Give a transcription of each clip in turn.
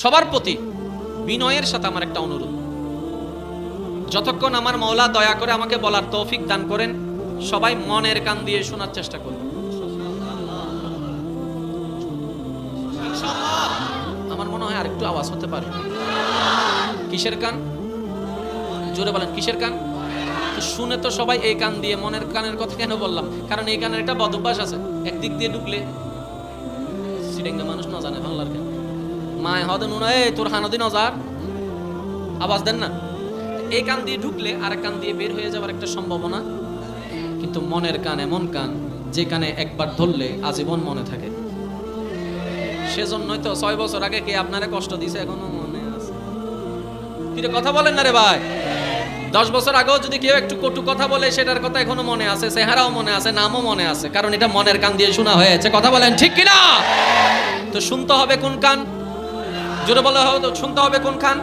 সবার প্রতি বিনয়ের সাথে আমার একটা অনুরোধ, যতক্ষণ আমার মওলা দয়া করে আমাকে বলার তৌফিক দান করেন, সবাই মনের কান দিয়ে শোনার চেষ্টা করুন। আমার মনে হয় আরেকটু আওয়াজ হতে পারে। কিসের কান? জোরে বলেন, কিসের কান? শুনে তো সবাই এই কান দিয়ে, মনের কানের কথা কেন বললাম? কারণ এই কানের একটা বদভ্যাস আছে, একদিক দিয়ে ঢুকলে সিডেঙ্গা মানুষ না জানে বাংলার কেন মায় হদে নুনা এই তোর হানদি নজার আওয়াজ দেন না। এই কান দিয়ে ঢুকলে আরেক কান দিয়ে বের হয়ে যাওয়ার একটা সম্ভাবনা। কিন্তু মনের কান এমন কান যে কানে একবার ধরলে আজীবন মনে থাকে। সেজন্যই তো 6 বছর আগে কে আপনারে কষ্ট দিয়েছে এখনো মনে আছে। কিরে কথা বলেন না রে ভাই? 10 বছর আগেও যদি কেউ একটু কটু কথা বলে সেটার কথা এখনো মনে আছে, চেহারাও মনে আছে, নামও মনে আছে, কারণ এটা মনের কান দিয়ে শোনা হয়েছে। কথা বলেন ঠিক কিনা? তো শুনতে হবে কোন কান? জোরে বলা হবে তো, শুনতে হবে কোন কান?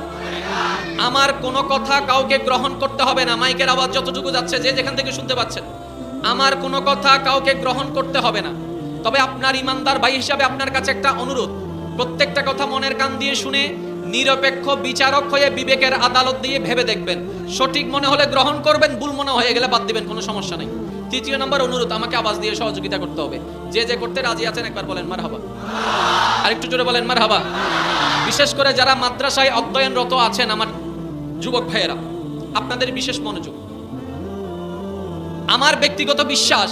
আমার কোনো কথা কাউকে গ্রহণ করতে হবে না। মাইকের আওয়াজ যতটুকু যাচ্ছে, যে যেখান থেকে শুনতে পাচ্ছেন, আমার কোনো কথা কাউকে গ্রহণ করতে হবে না। তবে আপনার ইমানদার ভাই হিসাবে আপনার কাছে একটা অনুরোধ, প্রত্যেকটা কথা মনের কান দিয়ে শুনে নিরপেক্ষ বিচারক হয়ে বিবেকের আদালত দিয়ে ভেবে দেখবেন। সঠিক মনে হলে গ্রহণ করবেন, ভুল মনে হয়ে গেলে বাদ দিবেন, কোনো সমস্যা নেই। 3 নম্বর অনুরোধ, আমাকে আওয়াজ দিয়ে সহযোগিতা করতে হবে। যে যে করতে রাজি আছেন একবার বলেন মারহাবা। আরেকটু জোরে বলেন মারহাবা। বিশেষ করে যারা মাদ্রাসায় অধ্যয়নরত আছেন আমার যুবক ভাইয়েরা, আপনাদের বিশেষ মনোযোগ। আমার ব্যক্তিগত বিশ্বাস,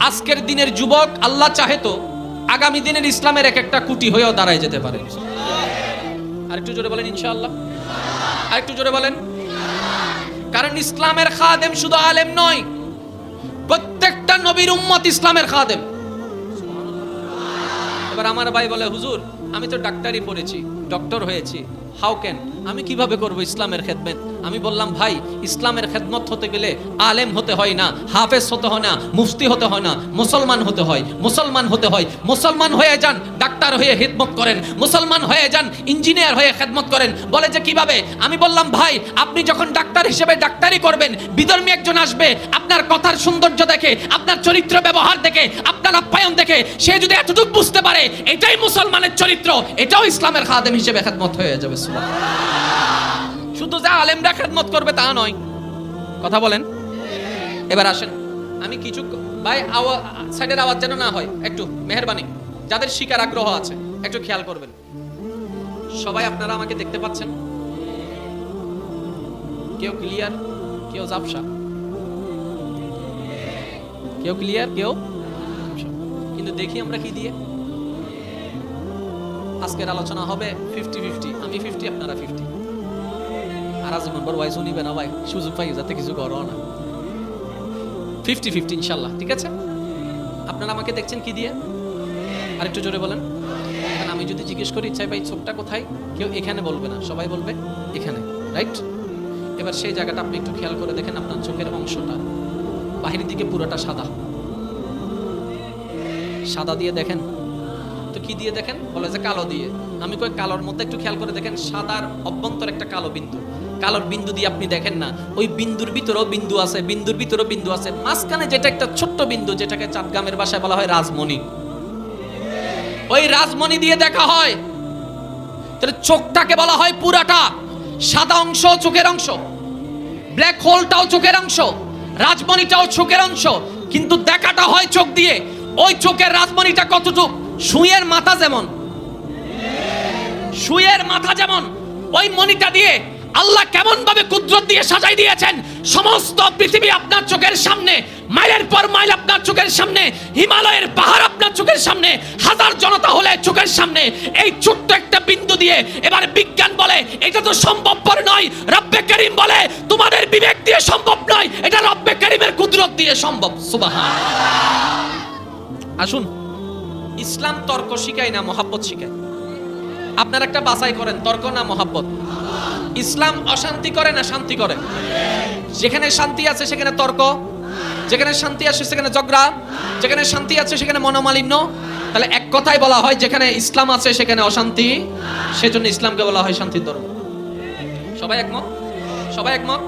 আজকের দিনের যুবক আল্লাহ চাহে তো আগামী দিনের ইসলামের এক একটা কুটি হয়েও দাঁড়ায় যেতে পারে। আরেকটু জোরে বলেন ইনশাআল্লাহ। আরেকটু জোরে বলেন। কারণ ইসলামের খাদেম শুধু আলেম নয়, প্রত্যেকটা নবীর উম্মত ইসলামের খাদেম। এবার আমার ভাই বলে, হুজুর আমি তো ডাক্তারি পড়েছি, ডক্টর হয়েছি, হাউ ক্যান, আমি কিভাবে করব ইসলামের খেদমত? আমি বললাম, ভাই ইসলামের খেদমত হতে গেলে আলেম হতে হয় না, হাফেজ হতে হয় না, মুফতি হতে হয় না, মুসলমান হতে হয়। মুসলমান হতে হয়, মুসলমান হয়ে যান, ডাক্তার হয়ে খেদমত করেন, মুসলমান হয়ে যান, ইঞ্জিনিয়ার হয়ে খেদমত করেন। বলে যে কিভাবে? আমি বললাম, ভাই আপনি যখন ডাক্তার হিসেবে ডাক্তারি করবেন, বিধর্মী একজন আসবে, আপনার কথার সৌন্দর্য দেখে, আপনার চরিত্র ব্যবহার দেখে, আপনার আপ্যায়ন দেখে সে যদি এতটুকু বুঝতে পারে এটাই মুসলমানের চরিত্র, এটাও ইসলামের খাদেম হিসেবে খেদমত হয়ে যাবে। শুধু যা আলেমরা খেদমত করবে তা নয়। কথা বলেন। এবার আসেন, আমি কিছু ভাই সাইডের আওয়াজ যেন না হয়, একটু মেহেরবানি, যাদের শিকার আগ্রহ আছে একটু খেয়াল করবেন। সবাই আপনারা আমাকে দেখতে পাচ্ছেন? কেউ ক্লিয়ার, কেউ জাপসা, কেউ ক্লিয়ার, কেউ কিন্তু দেখি আমরা কি দিয়ে। আজকের আলোচনা হবে 50-50, আমি 50 আপনারা 50। আর আজীবন বড় ভাই শুনিবে না ভাই, সুযোগ পাই যাতে কিছু করো না। 50-50 ইনশাআল্লাহ, ঠিক আছে? আপনারা আমাকে দেখছেন কি দিয়ে? আর একটু জোরে বলেন। এখন আমি যদি জিজ্ঞেস করি, ইচ্ছাই ভাই চোখটা কোথায়, কেউ এখানে বলবে না, সবাই বলবে এখানে, রাইট? এবার সেই জায়গাটা আপনি একটু খেয়াল করে দেখেন, আপনার চোখের অংশটা বাহিরের দিকে পুরোটা সাদা, সাদা দিয়ে দেখেন তো কি দিয়ে দেখেন? বলে যে কালো দিয়ে। আমি কই কালোর মধ্যে একটু খেয়াল করে দেখেন, সাদার অভ্যন্তর একটা কালো বিন্দু, কালোর বিন্দু দিয়ে আপনি দেখেন না, ওই বিন্দুর ভিতরেও বিন্দু আছে, বিন্দুর ভিতরেও বিন্দু আছে, মাঝখানে যেটা একটা ছোট্ট বিন্দু, যেটাকে চাটগ্রামের ভাষায় বলা হয় রাজমণি, ওই রাজমণি দিয়ে দেখা হয়। তাহলে চোখটাকে বলা হয় পুরাটা, সাদা অংশ চোখের অংশ, ব্ল্যাক হোলটাও চোখের অংশ, রাজমণিটাও চোখের অংশ, কিন্তু দেখাটা হয় চোখ দিয়ে। ওই চোখের রাজমণিটা কতটুক? সুইয়ের মাথা যেমন, সুইয়ের মাথা যেমন, ওই মণিটা দিয়ে আল্লাহ কেমন ভাবে কুদরত দিয়ে সাজাই দিয়েছেন। সমস্ত পৃথিবী আপনার চোখের সামনে, মাইলের পর মাইল আপনার চোখের সামনে, হিমালয়ের পাহাড় আপনার চোখের সামনে, হাজার জনতা হলে চোখের সামনে, এই ছোট্ট একটা বিন্দু দিয়ে। এবার বিজ্ঞান বলে এটা তো সম্ভবপর নয়, রব্বে করিম বলে তোমাদের বিবেক দিয়ে সম্ভব নয়, এটা রব্বে করিমের কুদরত দিয়ে সম্ভব। সুবহানাল্লাহ। আসুন, ইসলাম তর্ক শিখায় না, মহাব্বত শিখায়। আপনারা একটা বাছাই করেন, তর্ক না মহাব্বত? ইসলাম অশান্তি করে না শান্তি করে? যেখানে শান্তি আছে সেখানে তর্ক, যেখানে শান্তি আছে সেখানে ঝগড়া, যেখানে শান্তি আছে সেখানে মনোমালিন্য। তাহলে এক কথায় বলা হয়, যেখানে ইসলাম আছে সেখানে অশান্তি, সেজন্য ইসলামকে বলা হয় শান্তির ধর্ম। সবাই একমত? সবাই একমত?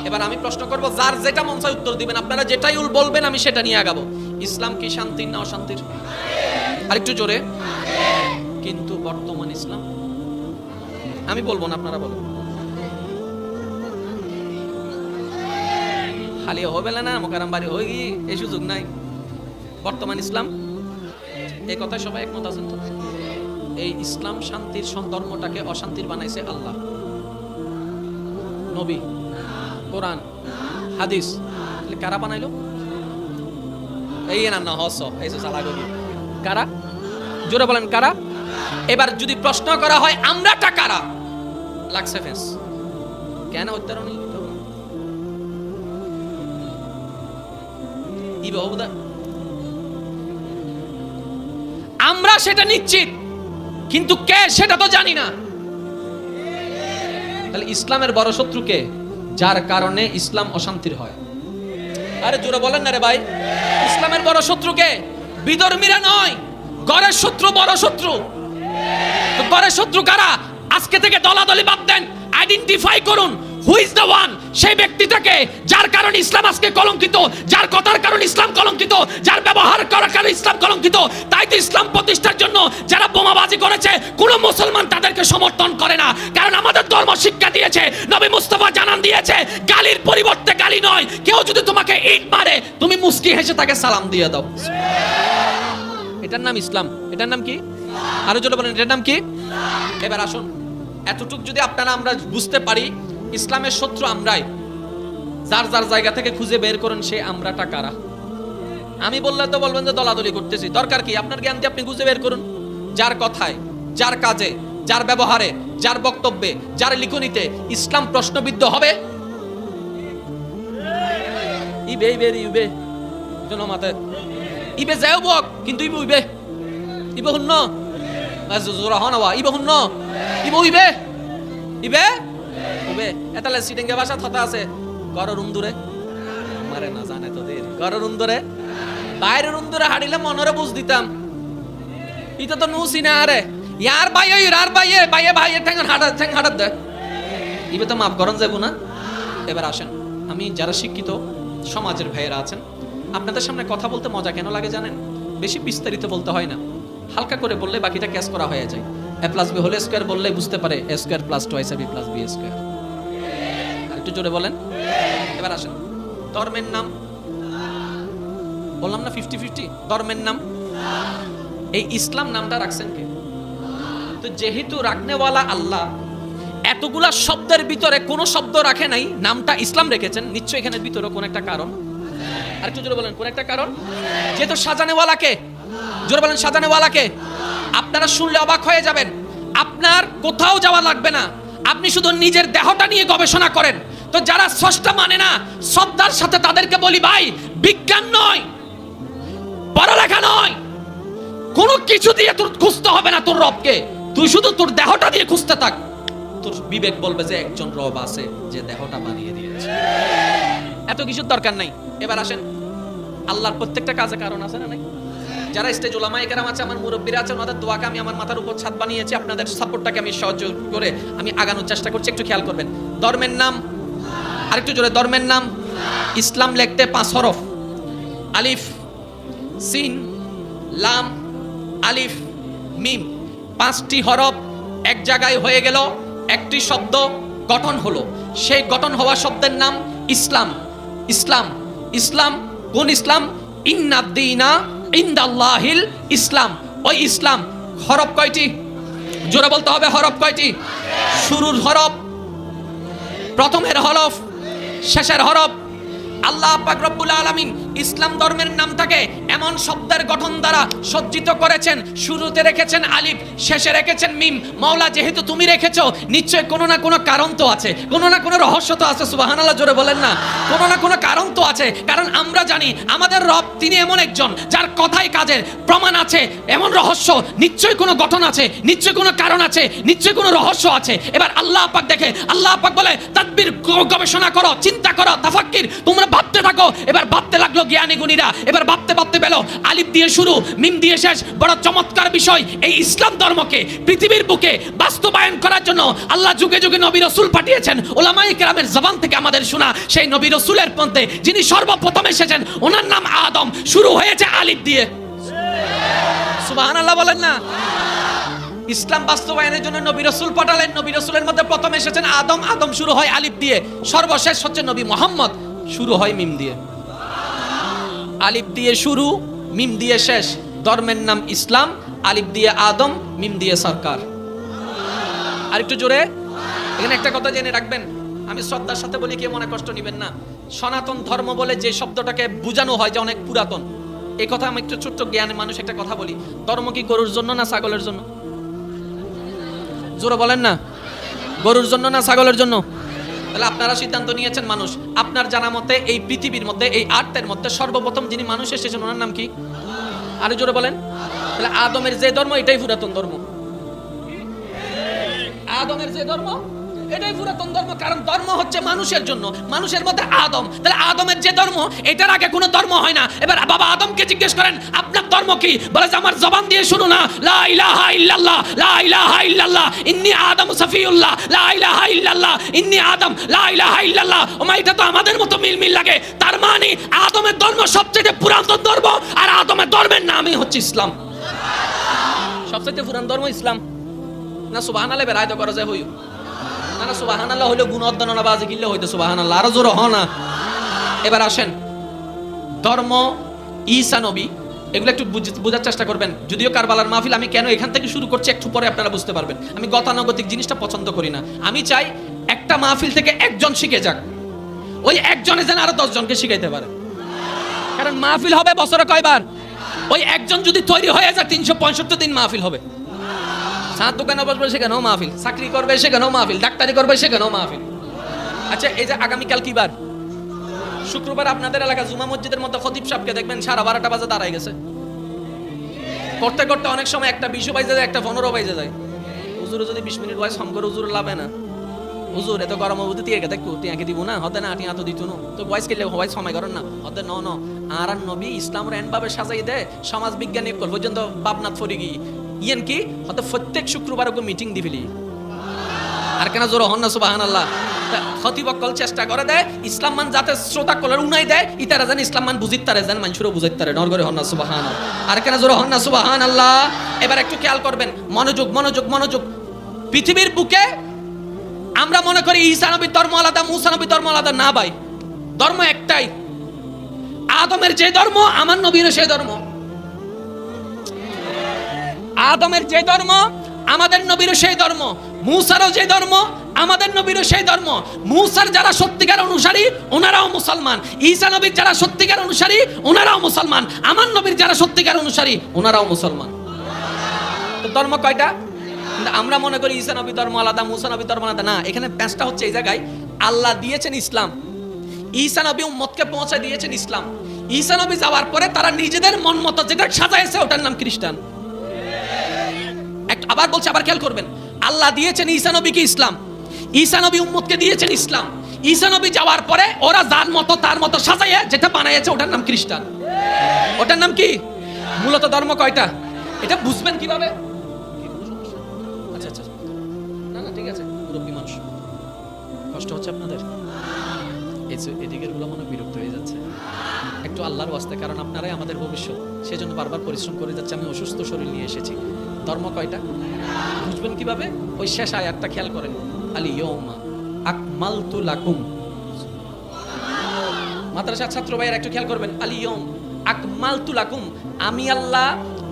এবার আমি প্রশ্ন করব, যার যেটা মন চায় উত্তর দিবেন, আপনারা যেটাই বলবেন আমি সেটা নিয়ে আগাবো। ইসলাম কি শান্তির না অশান্তির? আরেকটু জোরে। কিন্তু বর্তমান ইসলাম আমি বলবো না, আপনারা বলেন। খালি হবে না মোকারাম বাড়ি হয়ে গিয়ে এই সুযোগ নাই। বর্তমান ইসলাম, এই কথা সবাই একমত আছেন তো? এই ইসলাম শান্তির ধর্মটাকে অশান্তির বানাইছে আল্লাহ, নবী, কোরআন, হাদিস। কারা বানাইলো? এই না হস এই চালাগি কারা? জোরে বলেন কারা? এবার যদি প্রশ্ন করা হয় আমরাটা কারা, লাগছে ফেস কেন উত্তরণী আমরা সেটা নিশ্চিত, কিন্তু কে সেটা তো জানি না। তাহলে ইসলামের বড় শত্রু কে? যার কারণে ইসলাম অশান্তির হয়। আরে জোরে বলেন না রে ভাই, ইসলামের বড় শত্রু কে? বিধর্মীরা নয়, ঘরের শত্রু বড় শত্রু। তো ঘরের শত্রু কারা? আজকে থেকে দলাদলি বাদ দেন, আইডেন্টিফাই করুন হু ইজ দ্য ওয়ান। সেই ব্যক্তিটাকে যার কারণে ইসলাম আজকে কলঙ্কিত, যার কথার কারণে ইসলাম কলঙ্কিত, যার ব্যবহার করার কারণে ইসলাম কলঙ্কিত। তাই তো ইসলাম প্রতিষ্ঠার জন্য যারা বোমাবাজি করেছে কোন মুসলমান তাদেরকে সমর্থন করে না, কারণ আমাদের ধর্ম শিক্ষা দিয়েছে, নবী মুস্তাফা জানান দিয়েছে, গালির পরিবর্তে গালি নয়। কেউ যদি তোমাকে ইট মারে তুমি মুস্কি হেসে তাকে সালাম দিয়ে দাও। এটার নাম ইসলাম। এটার নাম কি? আরো জোরে বলেন, এটার নাম কি? এবার আসুন, এতটুকু যদি আপনারা আমরা বুঝতে পারি ইসলামের শত্রু আমরাই, যার যার জায়গা থেকে খুঁজে বের করেন সে আমরাটা কারা। আমি বললে তো বলবেন যে দলাদলি করতেছি, দরকার কি? আপনার জ্ঞান দিয়ে আপনি খুঁজে বের করুন। যার কথায়, যার কাজে, যার ব্যবহারে, যার বক্তব্যে, যার লিখনিতে ইসলাম প্রশ্নবিদ্ধ হবে, ইবে ইবে ইবে জনমাতে ইবে যাও বক, কিন্তু ইবে ইবে ইবে হুন্ন জোরা হনওয়া ইবে হুন্ন ইবে ইবে ইবে ইবে এতালে সিটিংগে ভাষা থতা আছে। গরর উন্দুরে মারে না জানে তোদের, গরর উন্দুরে বাইরের উন্দুরে হাড়িলে মনরে বুঝ দিতাম। এটা তো নুসি না আরে ইয়ার বাইয়ে ইয়ার বাইয়ে বাইয়ে বাইয়ে ঠ্যাং হাঁটাত দে, ইবে তো মাফ করন যাবো না। এবার আসেন, আমি যারা শিক্ষিত সমাজের ভাইয়েরা আছেন, আপনাদের সামনে কথা বলতে মজা কেন লাগে জানেন? বেশি বিস্তারিত বলতে হয় না, হালকা করে বললে বাকিটা ক্যাচ করা হয়ে যায়। a plus b whole square বললে বুঝতে পারে a square plus 2ab plus b square. একটু জোরে বলেন। এবার আসেন, ধর্মের নাম বললাম না 50-50, ধর্মের নাম এই ইসলাম নামটা রাখছেন কে? তো যেহেতু রাখনেওয়ালা আল্লাহ, এতগুলা শব্দের ভিতরে কোন শব্দ রাখে নাই, নামটা ইসলাম রেখেছেন, নিশ্চয়ই এখানের ভিতরে কোন একটা কারণ। আর একটু জোরে বলেন, কোন একটা কারণ? যেহেতু সাজানেওয়ালাকে, জোরে বলেন সাজানেওয়ালাকে। আপনারা শুনলে অবাক হয়ে যাবেন, আপনার কোথাও যাওয়া লাগবে না, আপনি শুধু নিজের দেহটা নিয়ে গবেষণা করেন। তো যারা স্রষ্টা মানে না, শ্রদ্ধার সাথে তাদেরকে বলি, ভাই বিজ্ঞান নয়, পড়ালেখা নয়, কোনো কিছু দিয়ে তোর খুঁজতে হবে না তোর রবকে, তুই শুধু তোর দেহটা দিয়ে খুঁজতে থাক। তোর বিবেক বলবে যে একজন রব আছে যে দেহটা বানিয়ে দিয়েছে, এত কিছুর দরকার নাই। এবার আসেন, আল্লাহর প্রত্যেকটা কাজে কারণ আছে না নাই? যারা স্টেজ ওলামায়ে কেরাম আছে, আমার মুরব্বীরা আছে, ওনাদের দোয়াকে আমি আমার মাথার উপর ছাদ বানিয়েছি, আপনাদের সাপোর্টটাকে আমি সহযোগ করে আমি আগানোর চেষ্টা করছি। একটু খেয়াল করবেন, ধর্মের নাম, আরেকটু জোরে, ধর্মের নাম ইসলাম লিখতে 5 হরফ, আলিফ সিন লাম আলিফ মিম, 5টি হরফ এক জায়গায় হয়ে গেল, একটি শব্দ গঠন হলো, সেই গঠন হওয়া শব্দের নাম ইসলাম। ইসলাম, ইসলাম কোন ইসলাম? ইন্নাদ্দীনা ইনদাল্লাহিল ইসলাম। ওই ইসলাম হরফ কয়টি? জোরে বলতে হবে, হরফ কয়টি? শুরুর হরফ, প্রথমের হরফ, শেষের হরফ। আল্লাহ পাক রব্বুল আলামিন ইসলাম ধর্মের নামটাকে এমন শব্দের গঠন দ্বারা সজ্জিত করেছেন, শুরুতে রেখেছেন আলিফ, শেষে রেখেছেন মিম। মাওলা যেহেতু তুমি রেখেছো, নিশ্চয় কোনো না কোনো কারণ তো আছে, কোনো না কোনো রহস্য তো আছে। সুবহানাল্লাহ, জোরে বলেন না, কোনো না কোনো কারণ তো আছে। কারণ আমরা জানি আমাদের রব তিনি এমন একজন যার কথায় কাজের প্রমাণ আছে, এমন রহস্য, নিশ্চয়ই কোনো গঠন আছে, নিশ্চয়ই কোনো কারণ আছে, নিশ্চয়ই কোনো রহস্য আছে। এবার আল্লাহ পাক দেখে, আল্লাহ পাক বলে তাদবির, গবেষণা করো, চিন্তা করো, তাফাক্কির, তোমরা ভাবতে থাকো। এবার ভাবতে লাগলো জ্ঞানী গুণীরা, এবার ভাবতে ভাবতে পেলো আলিফ দিয়ে শুরু, মিম দিয়ে শেষ। বড় চমৎকার বিষয়, এই ইসলাম ধর্মকে পৃথিবীর বুকে বাস্তবায়ন করার জন্য আল্লাহ যুগে যুগে নবী রাসূল পাঠিয়েছেন। উলামায়ে কেরামের জবান থেকে আমাদের শোনা সেই নবী রাসূলের পন্থে যিনি সর্বপ্রথম এসেছেন, ওনার নাম আদম, শুরু হয়েছে আলিফ দিয়ে। সুবহানাল্লাহ বলেন না। ইসলাম বাস্তবায়নের জন্য নবী রাসূল পাঠালেন। নবী রাসূলের মধ্যে প্রথম এসেছেন আদম, আদম শুরু হয় আলিফ দিয়ে, সর্বশেষ হচ্ছে নবী মুহাম্মদ, শুরু হয় মিম দিয়ে। আলিফ দিয়ে শুরু, মিম দিয়ে শেষ। ধর্মের নাম ইসলাম, আলিফ দিয়ে আদম, মিম দিয়ে সরকার। আরেকটু জোরে, এখানে একটা কথা জেনে রাখবেন, আমি শ্রদ্ধার সাথে বলি, কেউ মনে কষ্ট নেবেন না। সনাতন ধর্ম বলে যে শব্দটাকে বোঝানো হয় যে অনেক পুরাতন, এই কথা আমি একটু ছোট্ট জ্ঞানে মানুষ একটা কথা বলি। ধর্ম কি গরুর জন্য না ছাগলের জন্য? জোরে বলেন না, গরুর জন্য না ছাগলের জন্য? তাহলে আপনারা সিদ্ধান্ত নিয়েছেন মানুষ। আপনার জানা মতে এই পৃথিবীর মধ্যে, এই আর্থের মধ্যে সর্বপ্রথম যিনি মানুষ এসেছেন ওনার নাম কি? আরো জোরে বলেন। তাহলে আদমের যে ধর্ম এটাই পুরাতন ধর্ম। আদমের যে ধর্ম এটাই পুরাতন ধর্ম, কারণ ধর্ম হচ্ছে মানুষের জন্য, মানুষের মধ্যে আদম। তাহলে আদমের যে ধর্ম, এটার আগে কোনো ধর্ম হয় না। এবার বাবা আদমকে জিজ্ঞেস করেন আপনার ধর্ম কি? বলে যে আমার জবান দিয়ে শুনো না, লা ইলাহা ইল্লাল্লাহ, লা ইলাহা ইল্লাল্লাহ, ইন্নী আদম সফিউল্লাহ, লা ইলাহা ইল্লাল্লাহ, ইন্নী আদম, লা ইলাহা ইল্লাল্লাহ। ওমা এটা তো আমাদের মতো মিল লাগে। তার মানে আদমের ধর্ম সবচেয়ে পুরাতন ধর্ম, আর আদমের ধর্মের নামই হচ্ছে ইসলাম। সবচেয়ে পুরাতন ধর্ম ইসলাম না? সুবহানাল্লাহ বের আয়াত করা যায় হই না? সুবহানাল্লাহ হইলো গুণ অধ্যয়ন না বাজে কিনলে হইতো সুবহানাল্লাহ, আরো জোরে হ না। এবার আসেন, ধর্ম, ঈসা নবী, এগুলো একটু বোঝার চেষ্টা করবেন। যদিও কারবালার মাহফিল, আমি কেন এখান থেকে শুরু করছি একটু পরে আপনারা বুঝতে পারবেন। আমি গতানুগতিক জিনিসটা পছন্দ করি না। আমি চাই একটা মাহফিল থেকে একজন শিখে যাক, ওই একজনে যেন আরো 10 জনকে শিখাইতে পারে। কারণ মাহফিল হবে বছরে কয়বার? ওই একজন যদি তৈরি হয়ে যায় 365 দিন মাহফিল হবে। সাত দোকানে বসবে সেখানেও মাহফিল, চাকরি করবে সেখানেও মাহফিল, ডাক্তারি করবে সেখানেও মাহফিল। আচ্ছা, এই যে আগামীকাল কি বার? শুক্রবার। আপনাদের এলাকা জুমা মসজিদের মধ্যে খতিব সাহেবকে দেখবেন 12:30 বাজে দাঁড়ায় গেছে, করতে করতে অনেক সময় 1:20 বাজে যায়, 1:15 বাজে যায়। হুজুর যদি 20 মিনিট ওয়াইজ কম করে হুজুর লাভে না। হুজুর এত গরম অবধি টিকে দেখো টিয়াকে দিব না, হতে না টিয়া তো দিত না, তো ওয়াইজ কেলে ওয়াইজ সময় করেন না, হতে ন আর নবী ইসলামের এন ভাবে সাজাই দেয়, সমাজ বিজ্ঞানী পর্যন্ত বাবনাথ ফরি গি ইয়েন কি হতে প্রত্যেক শুক্রবার ওকে মিটিং দিবিলি। আর কেন জোর হন না সুবহানাল্লাহ। খতিবকল চেষ্টা করে দেয় ইসলাম মান যাতে শ্রোতা কলার উনাই দেয়, ইতারা জান ইসলাম মান বুঝিত তারে জান, মানুষেরও বুঝাইতে পারে। নরগরে হন না সুবহানাল্লাহ। আর কেন জোর হন না সুবহানাল্লাহ। এবার একটু খেয়াল করবেন, মনোযোগ মনোযোগ মনোযোগ। পৃথিবীর বুকে আমরা মনে করি ঈসা নবীর ধর্ম আলাদা, মুসা নবীর ধর্ম আলাদা। না ভাই, ধর্ম একটাই। আদমের যে ধর্ম আমার নবীরও সেই ধর্ম। আদমের যে ধর্ম আমাদের নবীরও সেই ধর্ম। মুসারও যে ধর্ম আমাদের নবীরও সেই ধর্ম। মুসার যারা সত্যিকার অনুসারী ওনারাও মুসলমান, ঈসা নবীর যারা সত্যিকার অনুসারী ওনারাও মুসলমান, আমার নবীর যারা সত্যিকার অনুসারী ওনারাও মুসলমান। তো ধর্ম কয়টা? আমরা মনে করি ঈসা নবী ধর্ম আলাদা, মুসা নবী ধর্ম আলাদা। না, এখানে প্যাঁচটা হচ্ছে এই জায়গায়, আল্লাহ দিয়েছেন ইসলাম, ঈসা নবী উম্মতকে পৌঁছে দিয়েছেন ইসলাম। ঈসা নবী যাওয়ার পরে তারা নিজেদের মন মতো যেটা সাজাইছে ওটার নাম খ্রিস্টান। আবার বলছে, আবার খেয়াল করবেন, আল্লাহ দিয়েছেন ঈসা নবীকে ইসলাম, ঈসা নবী উম্মতকে দিয়েছেন ইসলাম। ঈসা নবী যাওয়ার পরে ওরা যার মতো তার মতো সাজাইয়া যেটা বানাইছে ওটার নাম খ্রিস্টান। ওটার নাম কি? মূলত ধর্ম কয়টা এটা বুঝবেন কিভাবে? আচ্ছা আচ্ছা, না না ঠিক আছে, মুরব্বী মানুষ, কষ্ট হচ্ছে আপনাদের, এদিকের গুলো মনে বিরক্ত হয়ে যাচ্ছে। একটু আল্লাহর ওয়াস্তে, কারণ আপনারাই আমাদের ভবিষ্যৎ, সেজন্য বারবার পরিশ্রম করে যাচ্ছে। আমি অসুস্থ শরীর নিয়ে এসেছি। ধর্ম কয়টা বুঝবেন কিভাবে? ওই শেষ আয়াতটা খেয়াল করেন, আল-ইয়াউমা আকমালতু লাকুম। মাদ্রাসার ছাত্র ভাইয়েরা একটু খেয়াল করবেন, আল-ইয়াউম আকমালতু লাকুম, আমি আল্লাহ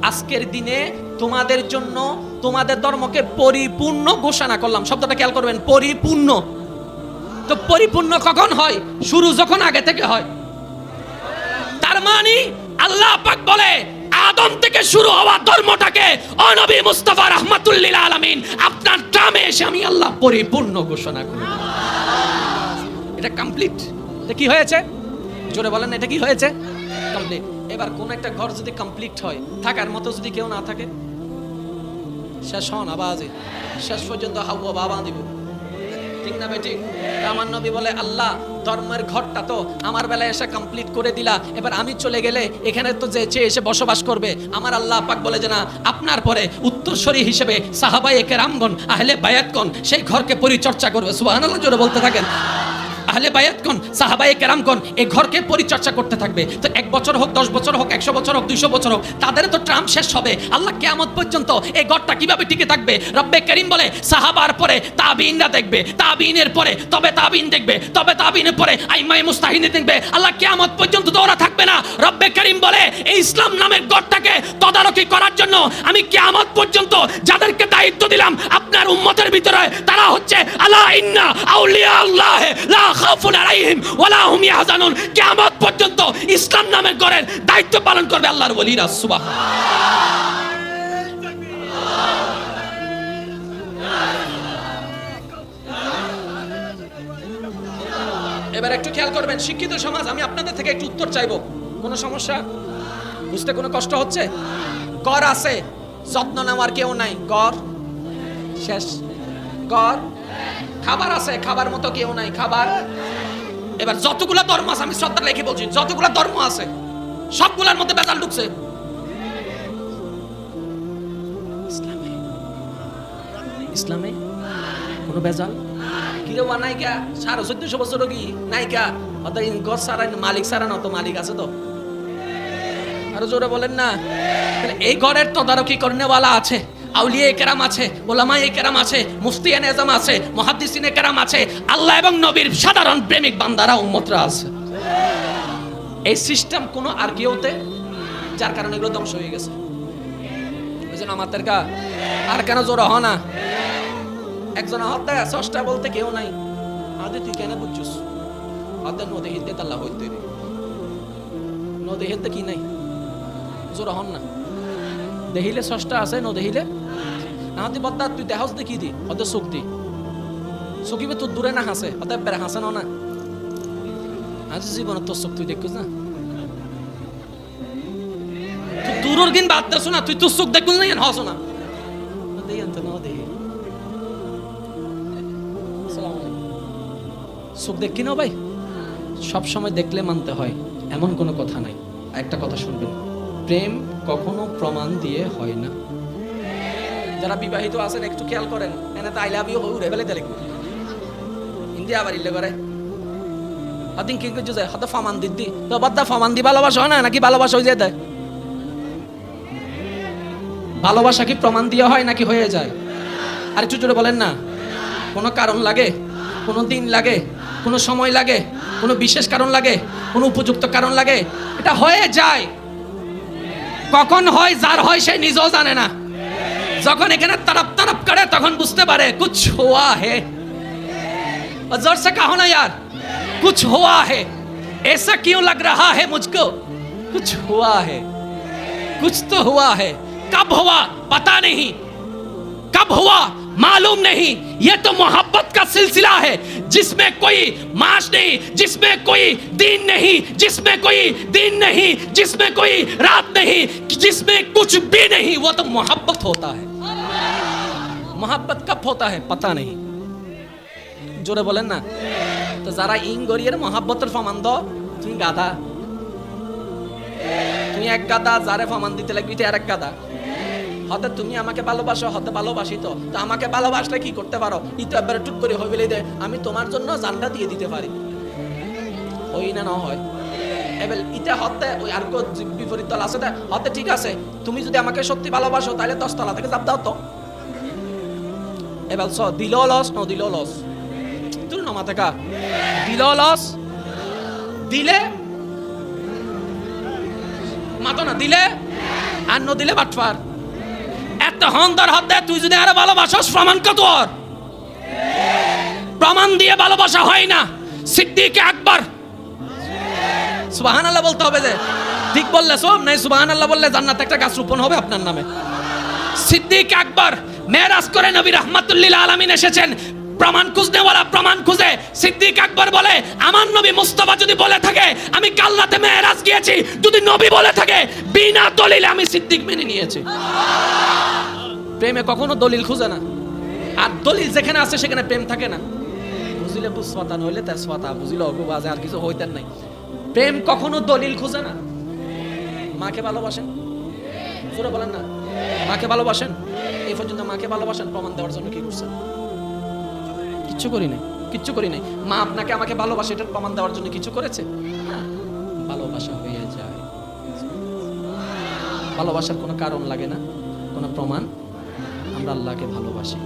আজকের দিনে তোমাদের জন্য তোমাদের ধর্মকে পরিপূর্ণ ঘোষণা করলাম। শব্দটা খেয়াল করবেন, পরিপূর্ণ। তো পরিপূর্ণ কখন হয়? শুরু যখন আগে থেকে হয়। তার মানে আল্লাহ পাক বলে আদম থেকে শুরু হওয়া ধর্মটাকে ও নবী মুস্তাফা রাহমাতুল লিল আলামিন আপনার গ্রামে এসে আমি আল্লাহ পরিপূর্ণ ঘোষণা করি। এটা কমপ্লিট। এটা কি হয়েছে? জোরে বলেন, এটা কি হয়েছে? কমপ্লিট। এবার কোন একটা ঘর যদি কমপ্লিট হয়, থাকার মতো যদি কেউ না থাকে, শেষ হন আবাজে, শেষ পর্যন্ত হাওয়া বাবা দিব, ঠিক না বেটি? আমার নবী বলে আল্লাহ ধর্মের ঘরটা তো আমার বেলায় এসে কমপ্লিট করে দিলা, এবার আমি চলে গেলে এখানে তো যে এসে বসবাস করবে, আমার আল্লাহ পাক বলে যে না, আপনার পরে উত্তরসূরি হিসেবে সাহাবায়ে কেরামগণ আহলে বায়াতগণ সেই ঘরকে পরিচর্যা করবে। সুবহানাল্লাহ জোরে বলতে থাকেন। আহলে বায়াত কোন, সাহাবায়ে কেরাম কোন, এই ঘরকে পরিচর্যা করতে থাকবে। তো 1 বছর হোক, 10 বছর হোক, 100 বছর হোক, 200 বছর হোক, তাদের তো ট্রাম শেষ হবে। আল্লাহ কিয়ামত পর্যন্ত এই ঘরটা কিভাবে টিকে থাকবে? রব্বে করিম বলে সাহাবার পরে তাবিইনরা দেখবে, তাবিইনের পরে তবে তাবিইন দেখবে, তবে তাবিইনের পরে আইমায়ে মুস্তাহিদ দেখবে। আল্লাহ কিয়ামত পর্যন্ত তো ওরা থাকবে না। রব্বে করিম বলে এই ইসলাম নামের ঘরটাকে তদারকি করার জন্য আমি কিয়ামত পর্যন্ত যাদেরকে দায়িত্ব দিলাম আপনার উম্মতের ভিতরে, তারা হচ্ছে আলা ইন্না আউলিয়া আল্লাহ লা খাউফুন আলাইহিম ওয়ালা হুম ইয়াহজানুন। কিয়ামত পর্যন্ত ইসলাম নামের ঘরের দায়িত্ব পালন করবে আল্লাহর ওলিরা। সুবহানাল্লাহ। এবার একটু খেয়াল করবেন, শিক্ষিত সমাজ, আমি আপনাদের থেকে একটু উত্তর চাইবো। কোনো সমস্যা? বুঝতে কোনো কষ্ট হচ্ছে? ঘর আছে, যত্ন নেওয়ার কেউ নাই, ঘর শেষ। ঘর, খাবার আছে, খাবার মতো কেউ নাই, খাবার। এবার যতগুলা ধর্ম আছে, আমি শ্রদ্ধা রেখে বলছি, যতগুলা ধর্ম আছে সবগুলার মধ্যে বেজাল ঢুকছে। ইসলামে কোনো বেজাল কি রে নাইকা? 1450 বছর কি নাইকা? অত ঘর সারা মালিক সারা না, তো মালিক আছে তো। আরো জোরে বলেন না। এই ঘরের তদারকি করনেওয়ালা আছে, আউলিয়া কেরাম আছে, ওলামায়ে কেরাম আছে, মুফতিয়ানে আজম আছে, মুহাদ্দিসিনে কেরাম আছে, আল্লাহ এবং নবীর সাধারণ প্রেমিক বান্দারা উম্মতরা আছে। এই সিস্টেম কোনো আর কেউতে, যার কারণে এগুলো ধ্বংস হয়ে গেছে। বুঝলেন আমাদের কা? আর কেন জোর হ না? একজন হত্যা ষষ্ঠা বলতে কেউ নাই। আদে তুই কেন বুঝছিস? আদে নদী হিতে তাল্লা হইতে রে, নদী হিতে কি নাই? জোর হন না। দেহিলে ষষ্ঠা আছে, ন দেহিলে নাহাতি বদ্দা তুই দেহস দেখি দি অত চোখ দি চকিবে তোর দূরে না হাসে, অত বেড়ে হাসে না। আজ জীবনে তোর চোখ তুই দেখছিস না? তুই দূরের দিন বাদ দেছ না, তুই তোর চোখ দেখছিস না, এন হস না। দেই আনতে না দেহি চোখ দেখি না ভাই, সব সময় দেখলে মানতে হয় এমন কোনো কথা নাই। একটা কথা শুনবেন, প্রেম কখনো প্রমাণ দিয়ে হয় না। যারা বিবাহিত আছেন একটু খেয়াল করেন, এনে তো আই লাভ ইউ উড়ে ফেলে দিলে ইন্ডিয়া আবার ইল্লে করে হাদিন কি করছে যায় হাতে ফামান দিদি তো বাদ্দা ফামান দি ভালোবাসা হয় না নাকি? ভালোবাসা হয়ে যায়? ভালোবাসা কি প্রমাণ দিয়ে হয় নাকি হয়ে যায়? আর একটু জোরে বলেন না। কোনো কারণ লাগে, কোনো দিন লাগে, কোনো সময় লাগে, কোনো বিশেষ কারণ লাগে, কোনো উপযুক্ত কারণ লাগে, এটা হয়ে যায়। কখন হয়, যার হয় সে নিজেও জানে না। যখন এখানে তরফ তরফ করে তখন বুঝতে পারে কুছ হুয়া হে। जोर से कहो ना यार, कुछ हुआ है। ऐसा क्यों लग रहा है मुझको? कुछ हुआ है, कुछ तो हुआ है। कब हुआ पता नहीं, कब हुआ मालूम नहीं। ये तो मोहब्बत का सिलसिला है जिसमें कोई मास नहीं, जिसमें कोई दिन नहीं, जिसमें कोई दिन नहीं, जिसमें कोई रात नहीं, जिसमें कुछ भी नहीं। वो तो मोहब्बत होता है। मोहब्बत कब होता है पता नहीं। জোরে বলেন না। তো যারা ইং গরিয়ের মোহাব্বতের ফমান দাও, তুমি গাধা। তুমি এক গাধা, যারে ফমান দিতে লাগবি তো আর এক গাধা। হতে তুমি আমাকে ভালোবাসো, হতে ভালোবাসি তো আমাকে ভালোবাসলে কি করতে পারো? ইতো একবার টুক করে হয়ে গেলে দে আমি তোমার জন্য জানটা দিয়ে দিতে পারি। হই না, না হয় এবার ইটা হতে ওই আর বিপরীত দল আছে, হতে ঠিক আছে তুমি যদি আমাকে সত্যি ভালোবাসো তাহলে 10 তলা থেকে চাপ দাও তো। এবার দিল লস, ন দিল লস, তুই না মাথা কা দিল লস, দিলে মাতো না, দিলে আর ন দিলে বাটফার। এত হন্দার হাত দেয়, তুই যদি আরো ভালোবাসস প্রমাণ কত? প্রমাণ দিয়ে ভালোবাসা হয় না। সিদ্দিক আকবর, সুবহানাল্লাহ বলতে হবে যে ঠিক বললে সব নাই, সুবহানাল্লাহ বললে জান্নাতে একটা গাছ রোপণ হবে আপনার নামে। সিদ্দিক আকবর মেরাজ করে নবী রাহমাতুল্লিল আলামিন এসেছেন, প্রমাণ খুঁজনেওয়ালা প্রমাণ খুঁজে। সিদ্দিক আকবর বলে আমার নবী মুস্তাফা যদি বলে থাকে আমি কাল রাতে মেরাজ গিয়েছি, যদি নবী বলে থাকে বিনা দলিলে আমি সিদ্দিক মেনে নিয়েছি। প্রেমে কখনো দলিল খুঁজে না, আর দলিল যেখানে আছে সেখানে প্রেম থাকে না। বুঝিলে বুঝপাতা নইলে তার স্বাতা, বুঝিলে অগুবাজে আর কিছু হইতেন নাই। প্রেম কখনো দলিল খুঁজে না। মাকে ভালোবাসেন, জোরে বলেন না। মাকে ভালোবাসেন, এই পর্যন্ত মাকে ভালোবাসেন, প্রমাণ দেওয়ার জন্য কি করছেন? কিচ্ছু করি নাই। কিচ্ছু করি নাই। মা আপনাকে আমাকে ভালোবাসে এটার প্রমাণ দেওয়ার জন্য কিছু করেছে না। ভালোবাসা হয়ে যায়, ভালোবাসার কোনো কারণ লাগে না, কোনো প্রমাণ। আমরা আল্লাহকে ভালোবাসি।